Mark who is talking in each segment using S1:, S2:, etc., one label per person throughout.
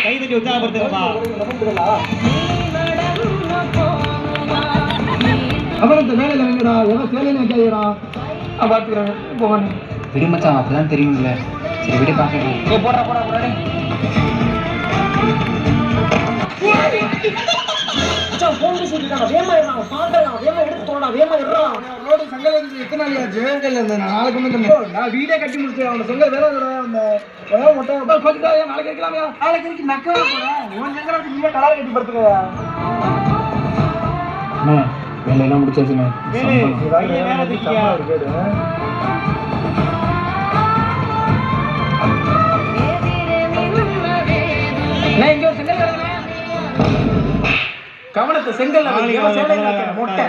S1: கை தட்டி உற்சாகப்படுத்துங்கப்பா.
S2: அப்புறம் வேலையில வைங்கடா, ஏதோ சேலையில வைக்காதீடா. பாத்துக்கிறேன் போகணும்.
S3: விடு மச்சான், அப்பதான் தெரியும்ல. சரி விடு பாக்கலாம்.
S2: போடா போடா போடா. வீடே கட்டி முடிச்சு அவன செங்கல் வேலை நாளைக்கு இருக்கலாமே. நாளைக்கு நக்கவே போறேன் கலர் கட்டி படுத்துக்கயா.
S3: வேலையெல்லாம் முடிச்சாச்சுண்ணே.
S2: கவனத்தை செங்கல் மொட்டை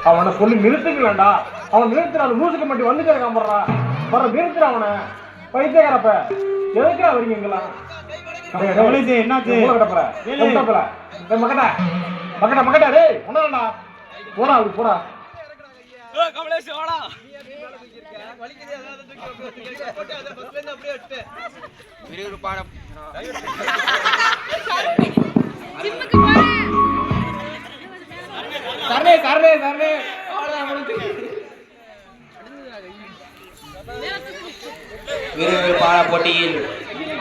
S2: அவனை சொல்லி நிறுத்துக்கலண்டா. அவன் நிறுத்துறான். மூசுக்கு மட்டும் வந்துட்டு இருக்கான். வர நிறுத்துற அவனை. பைத்தியக்காரப்ப எதுக்கா வரீங்க எங்கெல்லாம்?
S1: என்னாச்சு?
S2: மக்கட்டா மக்கட்டா டேய் ஒண்ணா போடா. அப்படி போடா.
S3: விறுவிறுப்பான போட்டியில்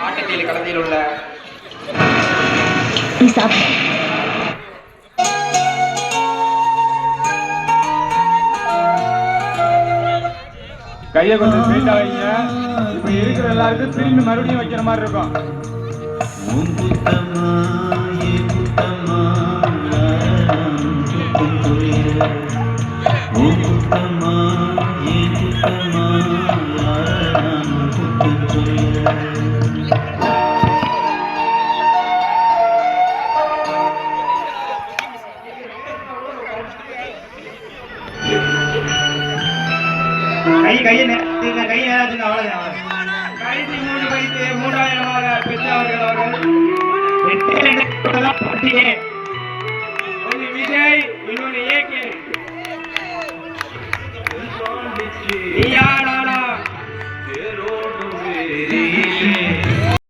S3: ஆட்டத்தில் களத்தில் உள்ள
S1: கையை கொஞ்சம் ஸ்ட்ரெயிட்டா வைங்க. இப்ப இருக்கிற எல்லாருக்கும் திரும்பி மறுபடியும் வைக்கிற மாதிரி இருக்கும். கையை நேரத்துக்கு அவ்வளவுதான். கடைசி 3 வைத்து 3ஆம் இடமாக பெற்றவர்கள் அவர்கள் 8 போட்டியே